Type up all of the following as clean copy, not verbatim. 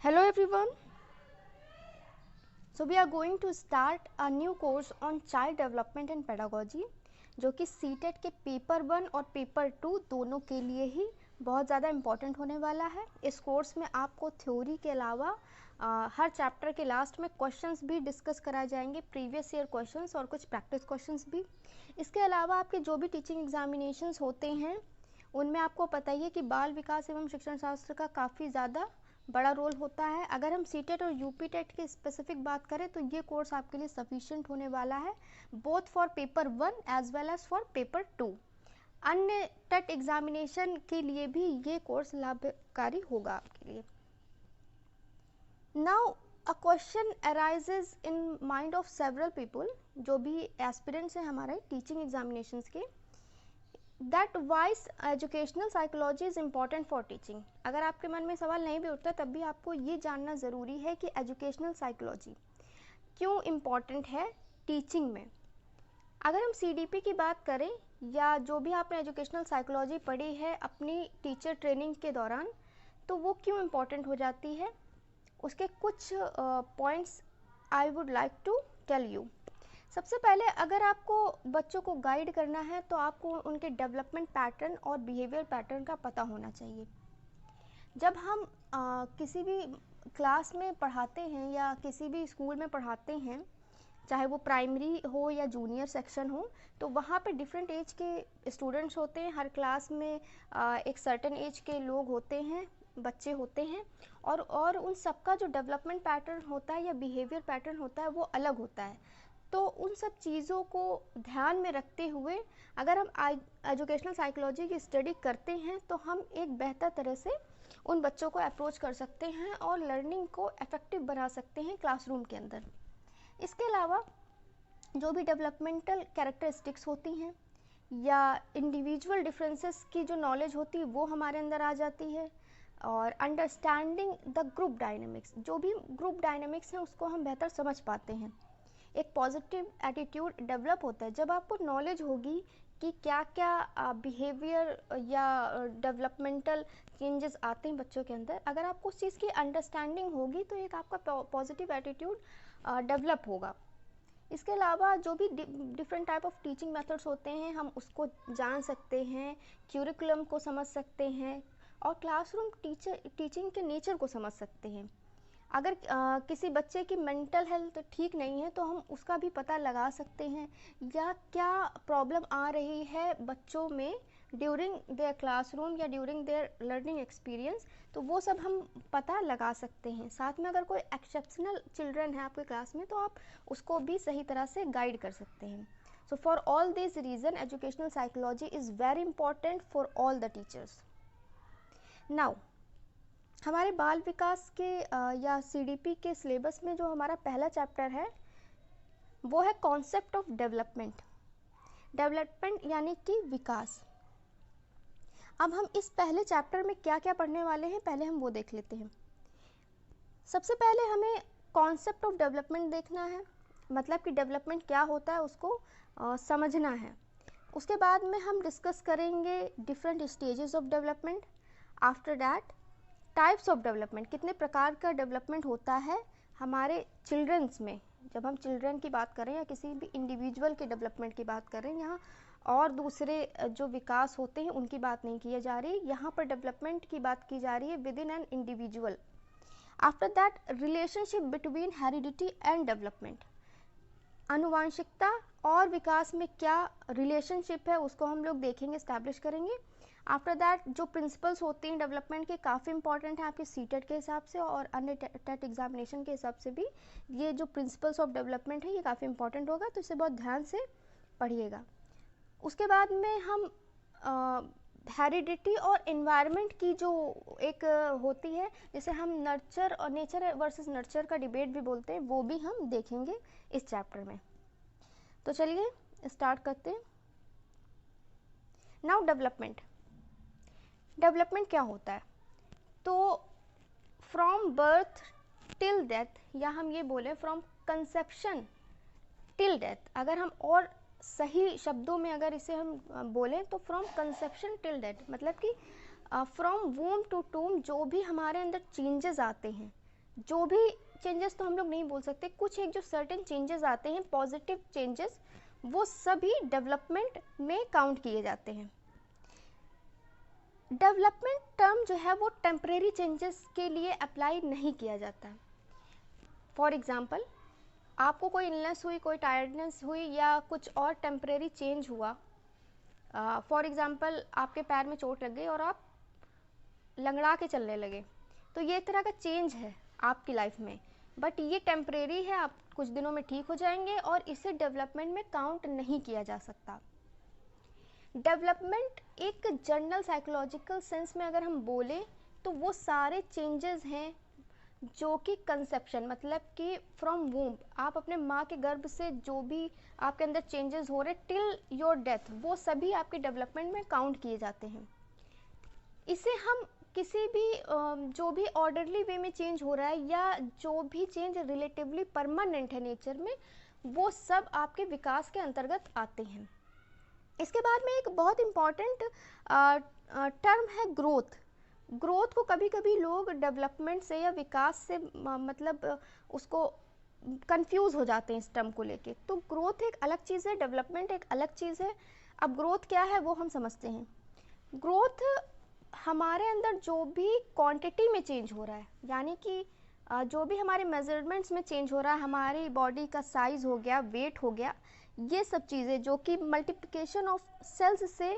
Hello everyone. So we are going to start a new course on child development and pedagogy जो कि CTET के paper 1 और paper 2 दोनों के लिए ही बहुत ज़्यादा इम्पॉर्टेंट होने वाला है। इस कोर्स में आपको थ्योरी के अलावा हर चैप्टर के लास्ट में क्वेश्चंस भी डिस्कस कराए जाएंगे, प्रीवियस ईयर क्वेश्चंस और कुछ प्रैक्टिस क्वेश्चंस भी। इसके अलावा आपके जो भी टीचिंग एग्जामिनेशंस होते हैं उनमें आपको पता ही है कि बाल विकास एवं शिक्षण शास्त्र का काफ़ी ज़्यादा बड़ा रोल होता है। अगर हम सीटेट और यूपीटेट की स्पेसिफिक बात करें तो ये कोर्स आपके लिए सफिशिएंट होने वाला है, both for paper 1 as well as for paper 2। अन्य टेट एग्जामिनेशन के लिए भी ये कोर्स लाभकारी होगा आपके लिए। Now a question arises in mind of several people, जो भी एस्पिरेंट्स हैं हमारे टीचिंग एग्जामिनेशंस के, that wise educational psychology is important for teaching. अगर आपके मन में सवाल नहीं भी उठता तब भी आपको ये जानना ज़रूरी है कि एजुकेशनल साइकोलॉजी क्यों इम्पॉर्टेंट है टीचिंग में। अगर हम सीडीपी की बात करें या जो भी आपने एजुकेशनल साइकोलॉजी पढ़ी है अपनी टीचर ट्रेनिंग के दौरान, तो वो क्यों इम्पॉर्टेंट हो जाती है, उसके कुछ points I would like to tell you. सबसे पहले अगर आपको बच्चों को गाइड करना है तो आपको उनके डेवलपमेंट पैटर्न और बिहेवियर पैटर्न का पता होना चाहिए। जब हम किसी भी क्लास में पढ़ाते हैं या किसी भी स्कूल में पढ़ाते हैं, चाहे वो प्राइमरी हो या जूनियर सेक्शन हो, तो वहाँ पे डिफरेंट एज के स्टूडेंट्स होते हैं। हर क्लास में एक सर्टेन एज के लोग होते हैं, बच्चे होते हैं, और उन सबका जो डेवलपमेंट पैटर्न होता है या बिहेवियर पैटर्न होता है वो अलग होता है। तो उन सब चीज़ों को ध्यान में रखते हुए अगर हम एजुकेशनल साइकोलॉजी की स्टडी करते हैं तो हम एक बेहतर तरह से उन बच्चों को अप्रोच कर सकते हैं और लर्निंग को इफेक्टिव बना सकते हैं क्लासरूम के अंदर। इसके अलावा जो भी डेवलपमेंटल कैरेक्टरिस्टिक्स होती हैं या इंडिविजुअल डिफरेंसेस की जो नॉलेज होती है वो हमारे अंदर आ जाती है, और अंडरस्टैंडिंग द ग्रुप डायनेमिक्स, जो भी ग्रुप डायनेमिक्स है उसको हम बेहतर समझ पाते हैं। एक पॉजिटिव एटीट्यूड डेवलप होता है जब आपको नॉलेज होगी कि क्या क्या बिहेवियर या डेवलपमेंटल चेंजेस आते हैं बच्चों के अंदर। अगर आपको उस चीज़ की अंडरस्टैंडिंग होगी तो एक आपका पॉजिटिव एटीट्यूड डेवलप होगा। इसके अलावा जो भी different type of teaching methods होते हैं हम उसको जान सकते हैं, क्यूरिकुलम को समझ सकते हैं और क्लासरूम टीचिंग के नेचर को समझ सकते हैं। अगर किसी बच्चे की मेंटल हेल्थ ठीक नहीं है तो हम उसका भी पता लगा सकते हैं, या क्या प्रॉब्लम आ रही है बच्चों में ड्यूरिंग देयर क्लासरूम या ड्यूरिंग देयर लर्निंग एक्सपीरियंस, तो वो सब हम पता लगा सकते हैं। साथ में अगर कोई एक्सेप्शनल चिल्ड्रन है आपके क्लास में तो आप उसको भी सही तरह से गाइड कर सकते हैं। So for all this reason educational psychology is very important for all the teachers. Now हमारे बाल विकास के या सीडीपी के सिलेबस में जो हमारा पहला चैप्टर है वो है कॉन्सेप्ट ऑफ डेवलपमेंट। डेवलपमेंट यानी कि विकास। अब हम इस पहले चैप्टर में क्या क्या पढ़ने वाले हैं पहले हम वो देख लेते हैं। सबसे पहले हमें कॉन्सेप्ट ऑफ डेवलपमेंट देखना है, मतलब कि डेवलपमेंट क्या होता है उसको समझना है। उसके बाद में हम डिस्कस करेंगे different stages of development. After that types of development, कितने प्रकार का डेवलपमेंट होता है हमारे चिल्ड्रंस में। जब हम चिल्ड्रन की बात करें या किसी भी इंडिविजुअल के डेवलपमेंट की बात करें, यहाँ और दूसरे जो विकास होते हैं उनकी बात नहीं की जा रही, यहाँ पर डेवलपमेंट की बात की जा रही है within an individual. After that relationship between heredity and development, आनुवांशिकता और विकास में क्या रिलेशनशिप है उसको हम लोग देखेंगे, इस्टेब्लिश करेंगे। आफ्टर दैट जो प्रिंसिपल्स होते हैं डेवलपमेंट के काफ़ी इंपॉर्टेंट है आपके सीटेट के हिसाब से और अन्य टेट एग्जामिनेशन के हिसाब से भी ये जो प्रिंसिपल्स ऑफ डेवलपमेंट है ये काफ़ी इंपॉर्टेंट होगा, तो इसे बहुत ध्यान से पढ़िएगा। उसके बाद में हम हेरिडिटी और इन्वायरमेंट की जो एक होती है जिसे हम नर्चर और नेचर वर्सेस नर्चर का डिबेट भी बोलते हैं, वो भी हम देखेंगे इस चैप्टर में। तो चलिए स्टार्ट करते हैं। Now development. डेवलपमेंट क्या होता है, तो फ्रॉम बर्थ टिल डेथ, या हम ये बोले फ्रॉम कंसेप्शन टिल डेथ, अगर हम और सही शब्दों में अगर इसे हम बोलें तो फ्रॉम कंसेप्शन टिल डेथ, मतलब कि फ्रॉम वूम टू टूम जो भी हमारे अंदर चेंजेस आते हैं जो भी चेंजेस तो हम लोग नहीं बोल सकते, कुछ एक जो सर्टेन चेंजेस आते हैं, पॉजिटिव चेंजेस, वो सभी डेवलपमेंट में काउंट किए जाते हैं। डेवलपमेंट टर्म जो है वो टेम्परेरी चेंजेस के लिए अप्लाई नहीं किया जाता। फॉर एग्जाम्पल, आपको कोई इलनेस हुई, कोई टायर्डनेस हुई या कुछ और टेम्परेरी चेंज हुआ, फॉर एग्जाम्पल आपके पैर में चोट लग गई और आप लंगड़ा के चलने लगे, तो ये एक तरह का चेंज है आपकी लाइफ में, बट ये टेम्परेरी है, आप कुछ दिनों में ठीक हो जाएंगे और इसे डेवलपमेंट में काउंट नहीं किया जा सकता। डेवलपमेंट एक जनरल साइकोलॉजिकल सेंस में अगर हम बोलें तो वो सारे चेंजेस हैं जो कि कंसेप्शन, मतलब कि फ्रॉम वूम्ब, आप अपने माँ के गर्भ से जो भी आपके अंदर चेंजेस हो रहे टिल योर डेथ, वो सभी आपके डेवलपमेंट में काउंट किए जाते हैं। इसे हम किसी भी जो भी ऑर्डरली वे में चेंज हो रहा है या जो भी चेंज रिलेटिवली परमानेंट है नेचर में, वो सब आपके विकास के अंतर्गत आते हैं। इसके बाद में एक बहुत इम्पॉर्टेंट टर्म है ग्रोथ। ग्रोथ को कभी कभी लोग डेवलपमेंट से या विकास से मतलब उसको कंफ्यूज हो जाते हैं इस टर्म को लेके। तो ग्रोथ एक अलग चीज़ है, डेवलपमेंट एक अलग चीज़ है। अब ग्रोथ क्या है वो हम समझते हैं। ग्रोथ हमारे अंदर जो भी क्वांटिटी में चेंज हो रहा है, यानी कि जो भी हमारे मेजरमेंट्स में चेंज हो रहा है, हमारी बॉडी का साइज हो गया, वेट हो गया, ये सब चीज़ें जो कि मल्टीप्लिकेशन ऑफ सेल्स से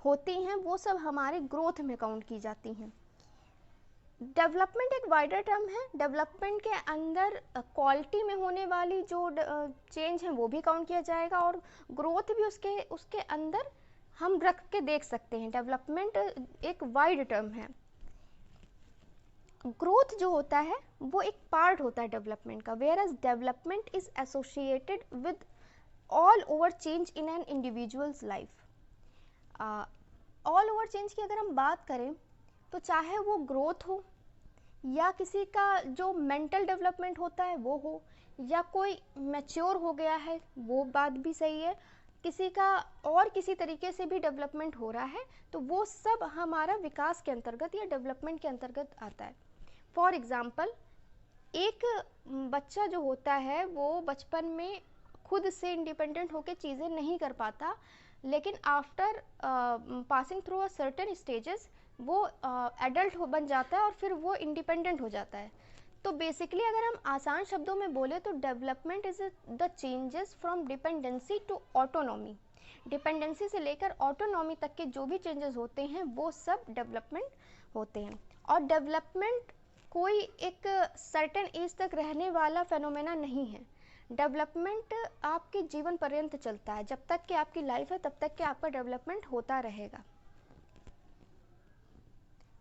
होती हैं, वो सब हमारे ग्रोथ में काउंट की जाती हैं। डेवलपमेंट एक वाइडर टर्म है। डेवलपमेंट के अंदर क्वालिटी में होने वाली जो चेंज है वो भी काउंट किया जाएगा और ग्रोथ भी उसके अंदर हम रख के देख सकते हैं। डेवलपमेंट एक वाइड टर्म है। ग्रोथ जो होता है वो एक पार्ट होता है डेवलपमेंट का, where as development is associated with all over change in an individual's life. All over change की अगर हम बात करें तो चाहे वो ग्रोथ हो या किसी का जो मेंटल डेवलपमेंट होता है वो हो, या कोई मैच्योर हो गया है, वो बात भी सही है, किसी का और किसी तरीके से भी डेवलपमेंट हो रहा है, तो वो सब हमारा विकास के अंतर्गत या डेवलपमेंट के अंतर्गत आता है। फॉर एग्ज़ाम्पल, एक बच्चा जो होता है वो बचपन में खुद से इंडिपेंडेंट होकर चीज़ें नहीं कर पाता, लेकिन after passing through a certain stages वो एडल्ट बन जाता है और फिर वो इंडिपेंडेंट हो जाता है। तो बेसिकली अगर हम आसान शब्दों में बोले तो development is the changes from dependency to autonomy. Dependency से लेकर ऑटोनॉमी तक के जो भी चेंजेस होते हैं वो सब डेवलपमेंट होते हैं। और डेवलपमेंट कोई एक सर्टेन एज तक रहने वाला फेनोमेना नहीं है। डेवलपमेंट आपके जीवन पर्यंत चलता है, जब तक कि आपकी लाइफ है तब तक कि आपका डेवलपमेंट होता रहेगा।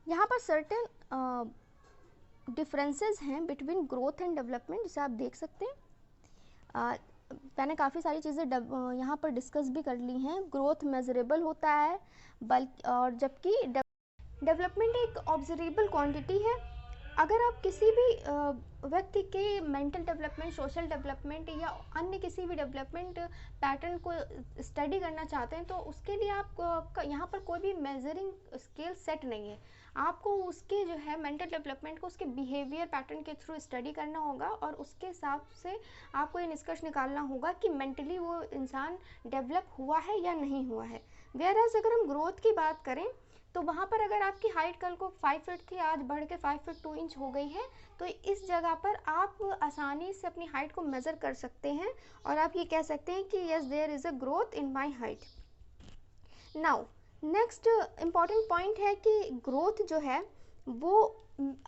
यहाँ पर सर्टेन डिफरेंसेस हैं बिटवीन ग्रोथ एंड डेवलपमेंट, जिसे आप देख सकते हैं। मैंने काफ़ी सारी चीज़ें यहाँ पर डिस्कस भी कर ली हैं। ग्रोथ मेजरेबल होता है, बल्कि और जबकि डेवलपमेंट एक ऑब्जर्वेबल क्वांटिटी है। अगर आप किसी भी व्यक्ति के मेंटल डेवलपमेंट, सोशल डेवलपमेंट या अन्य किसी भी डेवलपमेंट पैटर्न को स्टडी करना चाहते हैं तो उसके लिए आप यहाँ पर कोई भी मेजरिंग स्केल सेट नहीं है। आपको उसके जो है मेंटल डेवलपमेंट को उसके बिहेवियर पैटर्न के थ्रू स्टडी करना होगा और उसके हिसाब से आपको ये निष्कर्ष निकालना होगा कि मेंटली वो इंसान डेवलप हुआ है या नहीं हुआ है। वेयर एज अगर हम ग्रोथ की बात करें तो वहाँ पर अगर आपकी हाइट कल को 5 फीट थी, आज बढ़ के 5 फीट 2 इंच हो गई है, तो इस जगह पर आप आसानी से अपनी हाइट को मेज़र कर सकते हैं और आप ये कह सकते हैं कि yes there is a growth in my height. Now next important point है कि ग्रोथ जो है वो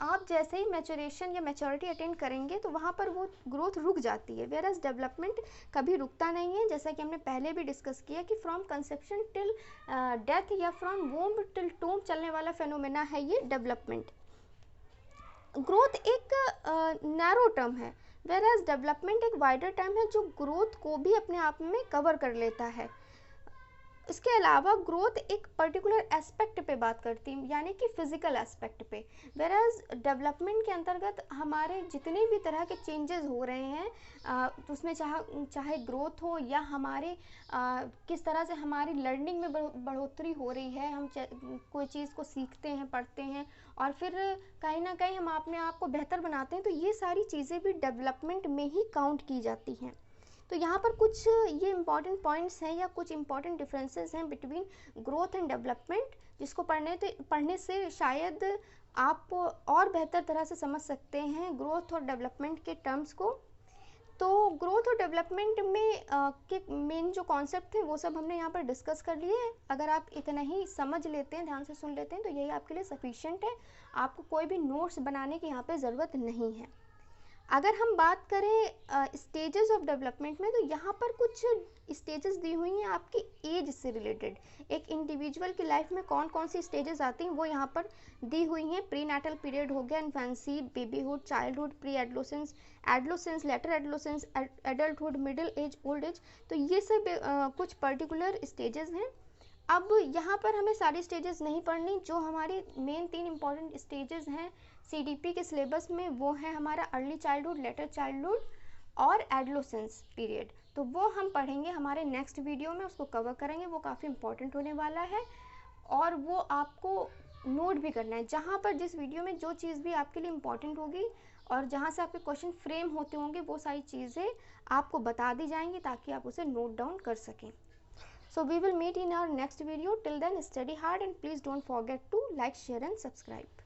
आप जैसे ही मैच्योरेशन या मैच्योरिटी अटेंड करेंगे तो वहाँ पर वो ग्रोथ रुक जाती है, वेयर एज डेवलपमेंट कभी रुकता नहीं है। जैसा कि हमने पहले भी डिस्कस किया कि फ्रॉम कंसेप्शन टिल डेथ या फ्रॉम वोम्ब टिल टूम चलने वाला फेनोमेना है ये डेवलपमेंट। ग्रोथ एक नैरो टर्म है, वेयर एज डेवलपमेंट एक वाइडर टर्म है जो ग्रोथ को भी अपने आप में कवर कर लेता है। इसके अलावा ग्रोथ एक पर्टिकुलर एस्पेक्ट पे बात करती है, यानी कि फिजिकल एस्पेक्ट पे, वेराज डेवलपमेंट के अंतर्गत हमारे जितने भी तरह के चेंजेस हो रहे हैं उसमें चाहे ग्रोथ हो या हमारे किस तरह से हमारी लर्निंग में बढ़ोतरी हो रही है, हम कोई चीज़ को सीखते हैं, पढ़ते हैं और फिर कहीं ना कहीं हम अपने आप को बेहतर बनाते हैं, तो ये सारी चीज़ें भी डेवलपमेंट में ही काउंट की जाती हैं। तो यहाँ पर कुछ ये इम्पॉर्टेंट पॉइंट्स हैं या कुछ इम्पॉर्टेंट डिफरेंसेस हैं बिटवीन ग्रोथ एंड डेवलपमेंट, जिसको पढ़ने से शायद आप और बेहतर तरह से समझ सकते हैं ग्रोथ और डेवलपमेंट के टर्म्स को। तो ग्रोथ और डेवलपमेंट में के मेन जो कॉन्सेप्ट थे वो सब हमने यहाँ पर डिस्कस कर लिए हैं। अगर आप इतना ही समझ लेते हैं, ध्यान से सुन लेते हैं, तो यही आपके लिए सफिशिएंट है। आपको कोई भी नोट्स बनाने की यहाँ पे ज़रूरत नहीं है। अगर हम बात करें स्टेजेस ऑफ डेवलपमेंट में, तो यहाँ पर कुछ स्टेजेस दी हुई हैं आपकी एज से रिलेटेड। एक इंडिविजुअल की लाइफ में कौन कौन सी स्टेजेस आती हैं वो यहाँ पर दी हुई हैं। प्री नेटल पीरियड हो गया, infancy, babyhood, childhood, pre adolescence, adolescence, later adolescence, adulthood, middle age, old age. तो ये सब कुछ पर्टिकुलर स्टेजेस हैं। अब यहाँ पर हमें सारी स्टेजेस नहीं पढ़नी। जो हमारी मेन 3 इम्पॉर्टेंट स्टेजेस हैं CDP के सिलेबस में, वो है हमारा अर्ली चाइल्डहुड, लेटर चाइल्डहुड और एडोलेसेंस पीरियड। तो वो हम पढ़ेंगे हमारे नेक्स्ट वीडियो में, उसको कवर करेंगे। वो काफ़ी इंपॉर्टेंट होने वाला है और वो आपको नोट भी करना है। जहाँ पर जिस वीडियो में जो चीज़ भी आपके लिए इम्पॉर्टेंट होगी और जहाँ से आपके क्वेश्चन फ्रेम होते होंगे, वो सारी चीज़ें आपको बता दी जाएंगी ताकि आप उसे नोट डाउन कर सकें। So we will meet in our next video. Till then, study hard and please don't forget to like, share and subscribe.